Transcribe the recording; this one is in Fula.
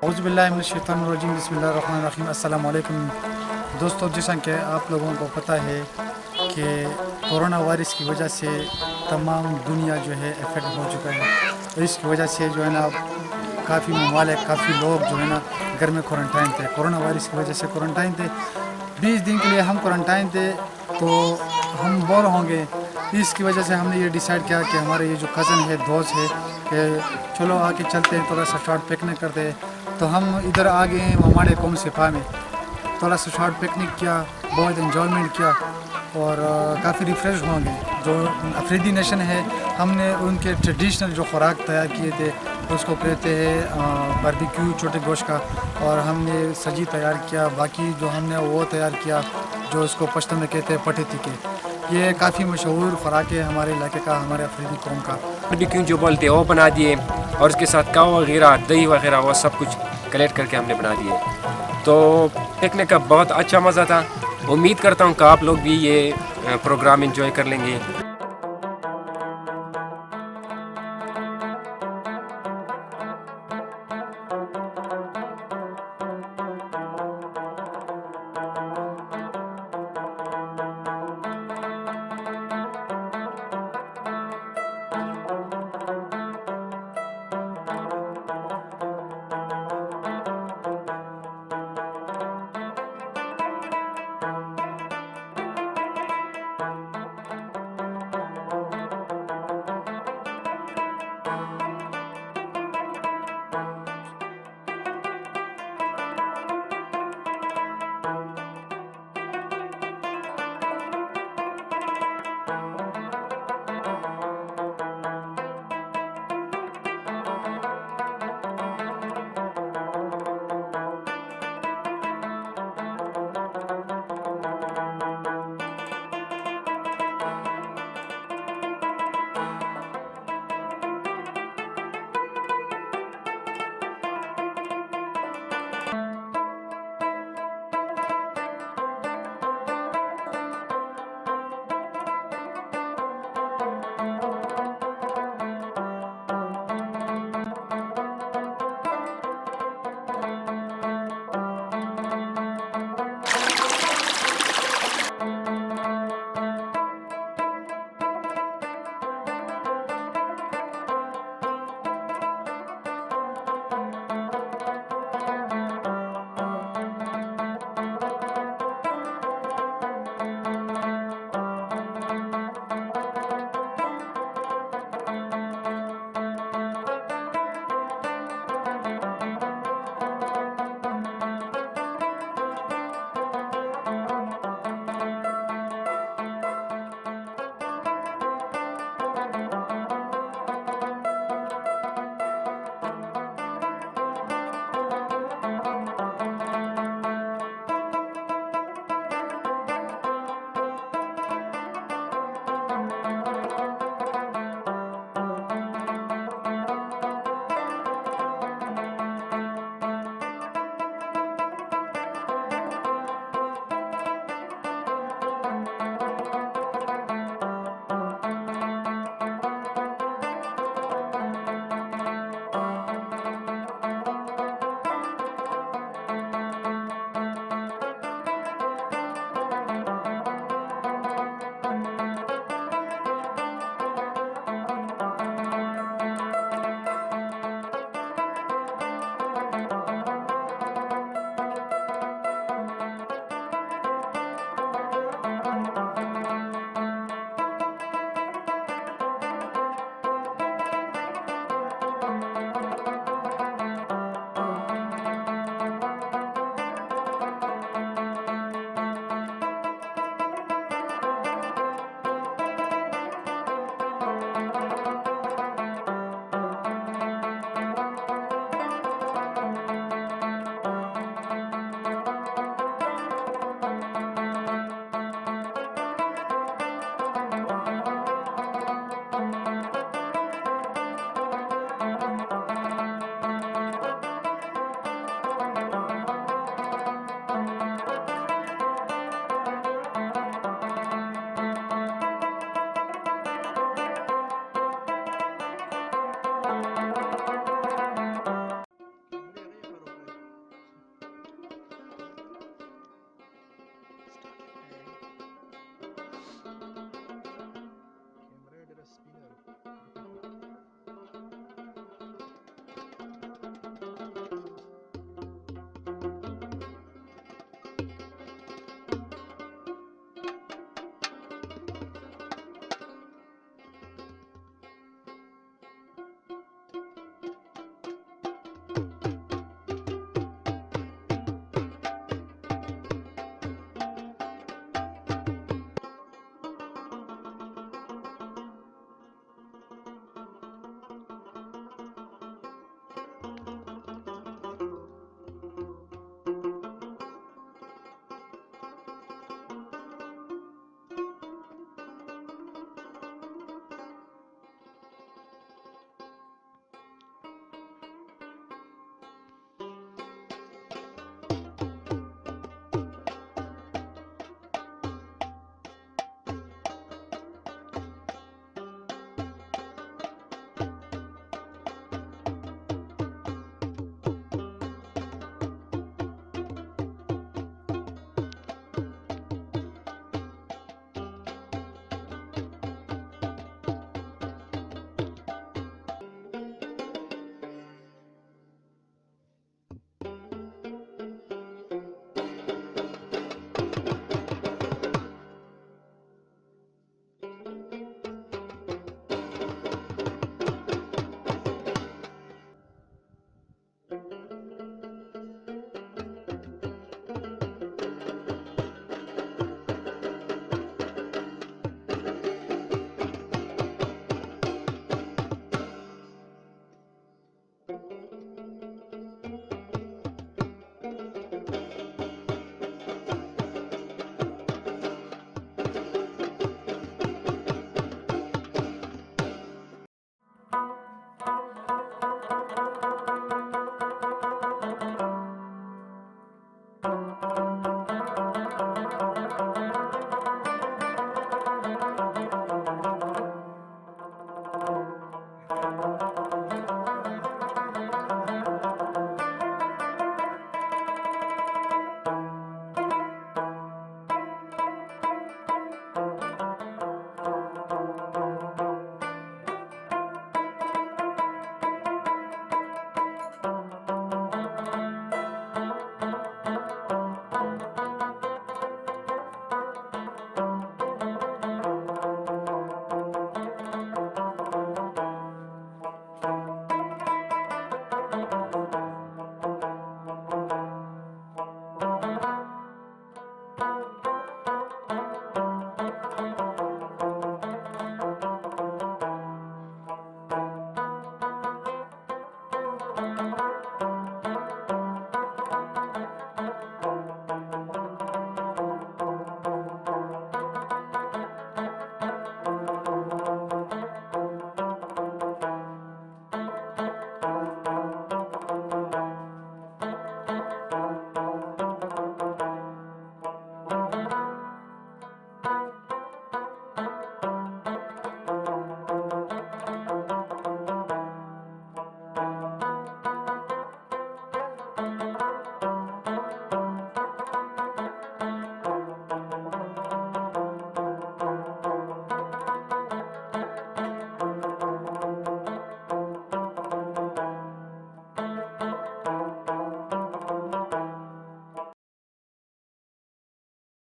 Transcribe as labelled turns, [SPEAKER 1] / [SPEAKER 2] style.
[SPEAKER 1] औज़ुबिल्लाहिमिनश्शैतानिर्रजीम बिस्मिल्लाहिर्रहमानिर्रहीम। अस्सलाम वालेकुम दोस्तों, जैसा कि आप लोगों को पता है कि कोरोना वायरस की वजह से तमाम दुनिया जो है इफ़ेक्ट हो चुका है। तो इसकी वजह से जो है ना काफ़ी ममालिक, काफ़ी लोग जो है ना घर में क्वारंटाइन थे। कोरोना वायरस की वजह से क्वारंटाइन थे, 20 दिन के लिए हम क्वारंटाइन थे। तो हम बोर होंगे, इसकी वजह से हमने ये डिसाइड किया कि हमारे ये जो कज़न है, दोस्त है, कि चलो आके चलते हैं, थोड़ा सा शॉर्ट पिकनिक करते हैं। तो हम इधर आ गए हैं हमारे कौम सिपा में, थोड़ा सा शॉर्ट पिकनिक किया, बहुत इन्जॉयमेंट किया और काफ़ी रिफ़्रेश होंगे। जो अफरीदी नेशन है, हमने उनके ट्रेडिशनल जो खुराक तैयार किए थे उसको कहते हैं बारबेक्यू, छोटे गोश्त का, और हमने सजी तैयार किया। बाकी जो हमने वो तैयार किया जो उसको पश्तो में कहते हैं पटे तिके। ये काफ़ी मशहूर खुराक है हमारे इलाके का, हमारे अफरीदी कौम का।
[SPEAKER 2] बारबेक्यू जो बोलते हैं वो बना दिए, और उसके साथ काव वगैरह, दही वगैरह, वो सब कुछ कलेक्ट करके हमने बना दिए। तो देखने का बहुत अच्छा मज़ा था। उम्मीद करता हूँ कि आप लोग भी ये प्रोग्राम एंजॉय कर लेंगे।